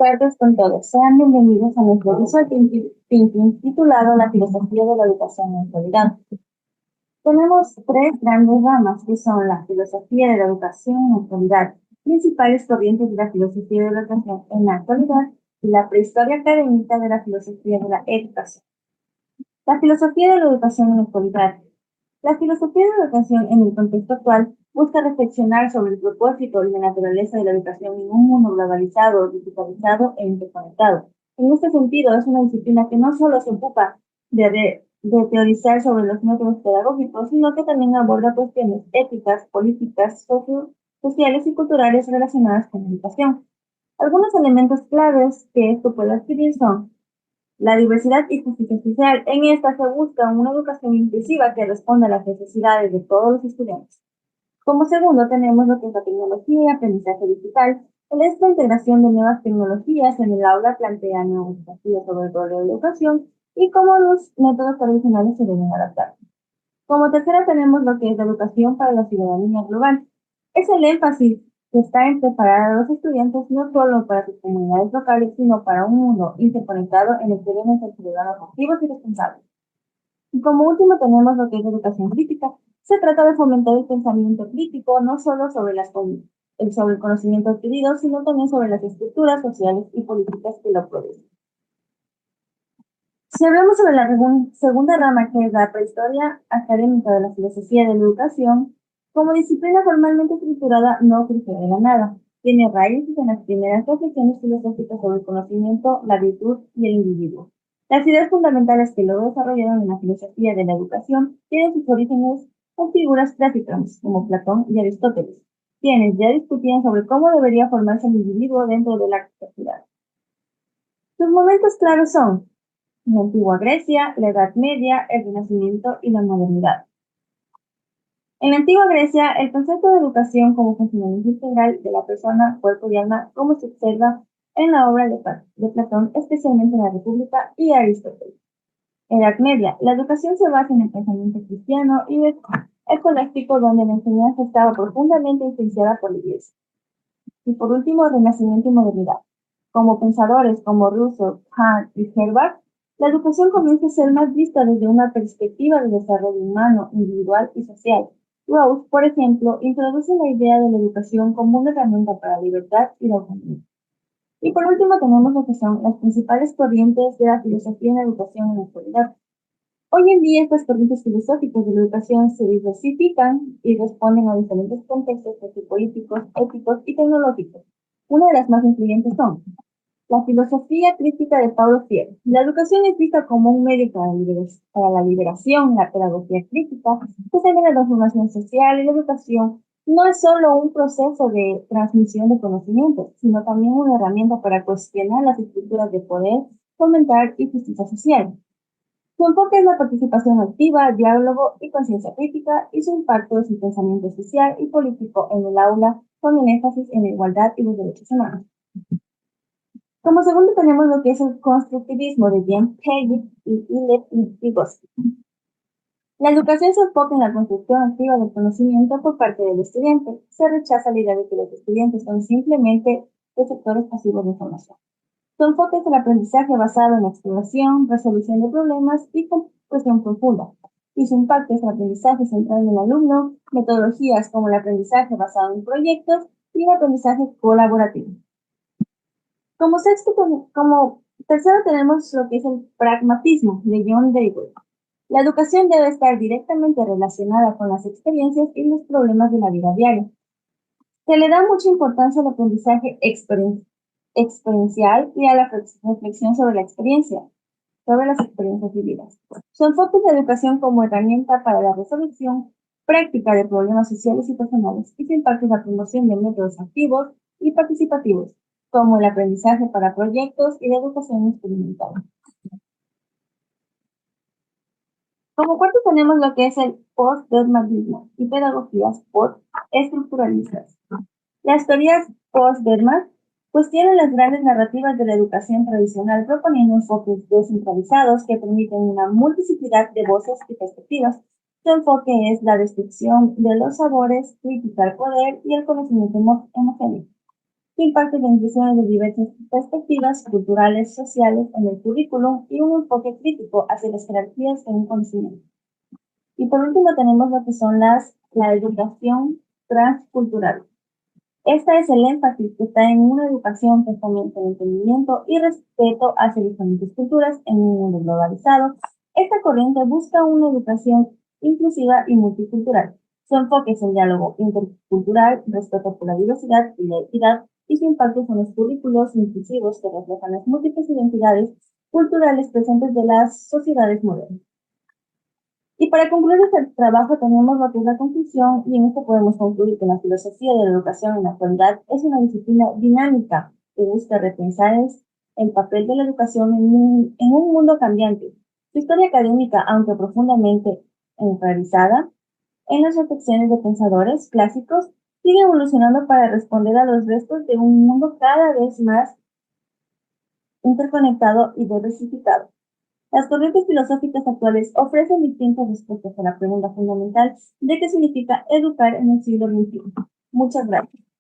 Tardes con todos. Sean bienvenidos a nuestro Visual Thinking titulado La filosofía de la educación en la actualidad. Tenemos tres grandes ramas que son la filosofía de la educación en la actualidad, principales corrientes de la filosofía de la educación en la actualidad y la prehistoria académica de la filosofía de la educación. La filosofía de la educación en la actualidad. La filosofía de la educación en el contexto actual busca reflexionar sobre el propósito y la naturaleza de la educación en un mundo globalizado, digitalizado e interconectado. En este sentido, es una disciplina que no solo se ocupa de teorizar sobre los métodos pedagógicos, sino que también aborda cuestiones éticas, políticas, sociales y culturales relacionadas con la educación. Algunos elementos claves que esto puede adquirir son la diversidad y justicia social. En esta se busca una educación inclusiva que responda a las necesidades de todos los estudiantes. Como segundo, tenemos lo que es la tecnología y aprendizaje digital. En esta integración de nuevas tecnologías en el aula plantea nuevos desafíos sobre el rol de la educación y cómo los métodos tradicionales se deben adaptar. Como tercera, tenemos lo que es la educación para la ciudadanía global. Es el énfasis que está en preparar a los estudiantes no solo para sus comunidades locales, sino para un mundo interconectado en el que deben ser ciudadanos activos y responsables. Y como último tenemos lo que es la educación crítica. Se trata de fomentar el pensamiento crítico, no solo sobre sobre el conocimiento adquirido, sino también sobre las estructuras sociales y políticas que lo producen. Si hablamos sobre la segunda rama, que es la prehistoria académica de la filosofía de la educación, como disciplina formalmente estructurada, no surgió de la nada. Tiene raíces en las primeras reflexiones filosóficas sobre el conocimiento, la virtud y el individuo. Las ideas fundamentales que luego desarrollaron en la filosofía de la educación tienen sus orígenes en figuras clásicas como Platón y Aristóteles, quienes ya discutían sobre cómo debería formarse el individuo dentro de la sociedad. Sus momentos claros son la antigua Grecia, la Edad Media, el Renacimiento y la modernidad. En la antigua Grecia, el concepto de educación como funcionamiento integral de la persona, cuerpo y alma, como se observa en la obra de Platón, especialmente en la República y Aristóteles. Edad Media, la educación se basa en el pensamiento cristiano y escolástico, donde la enseñanza estaba profundamente influenciada por la Iglesia. Y por último, Renacimiento y modernidad. Como pensadores como Rousseau, Kant y Herbart, la educación comienza a ser más vista desde una perspectiva de desarrollo humano, individual y social. Rawls, por ejemplo, introduce la idea de la educación como una herramienta para la libertad y la autonomía. Y por último tenemos lo que son las principales corrientes de la filosofía en la educación en la actualidad. Hoy en día estas corrientes filosóficas de la educación se diversifican y responden a diferentes contextos sociopolíticos, éticos y tecnológicos. Una de las más influyentes son la filosofía crítica de Paulo Freire. La educación es vista como un medio para la liberación, la pedagogía crítica, que se ve la transformación social y la educación no es solo un proceso de transmisión de conocimientos, sino también una herramienta para cuestionar las estructuras de poder, fomentar y justicia social. Su enfoque es la participación activa, diálogo y conciencia crítica, y su impacto es el pensamiento social y político en el aula, con el énfasis en la igualdad y los derechos humanos. Como segundo tenemos lo que es el constructivismo de James Page y Lev Vygotsky. La educación se enfoca en la construcción activa del conocimiento por parte del estudiante. Se rechaza la idea de que los estudiantes son simplemente receptores pasivos de información. Su enfoque es el aprendizaje basado en exploración, resolución de problemas y comprensión profunda. Y su impacto es el aprendizaje centrado en el alumno, metodologías como el aprendizaje basado en proyectos y el aprendizaje colaborativo. Como tercero tenemos lo que es el pragmatismo de John Dewey. La educación debe estar directamente relacionada con las experiencias y los problemas de la vida diaria. Se le da mucha importancia al aprendizaje experiencial y a la reflexión sobre sobre las experiencias vividas. Su enfoque es la educación como herramienta para la resolución práctica de problemas sociales y personales, y su impacto es la promoción de métodos activos y participativos, como el aprendizaje para proyectos y la educación experimental. Como cuarto tenemos lo que es el post-Dermatismo y pedagogías post-estructuralistas. Las teorías post-Dermat cuestionan las grandes narrativas de la educación tradicional, proponiendo enfoques descentralizados que permiten una multiplicidad de voces y perspectivas. Su enfoque es la descripción de los sabores, crítica al poder y el conocimiento emocional. que imparte la inclusión de diversas perspectivas culturales, sociales en el currículum y un enfoque crítico hacia las jerarquías de un conocimiento. Y por último tenemos lo que son la educación transcultural. Esta es el énfasis que está en una educación que fomenta el entendimiento y respeto hacia diferentes culturas en un mundo globalizado. Esta corriente busca una educación inclusiva y multicultural. Su enfoque es el diálogo intercultural, respeto por la diversidad y la equidad, y su impacto son los currículos inclusivos que reflejan las múltiples identidades culturales presentes de las sociedades modernas. Y para concluir este trabajo tenemos lo que es la conclusión, y en esto podemos concluir que la filosofía de la educación en la actualidad es una disciplina dinámica que busca repensar el papel de la educación en un mundo cambiante. Su historia académica, aunque profundamente enraizada en las reflexiones de pensadores clásicos, sigue evolucionando para responder a los restos de un mundo cada vez más interconectado y diversificado. Las corrientes filosóficas actuales ofrecen distintas respuestas a la pregunta fundamental de qué significa educar en el siglo XXI. Muchas gracias.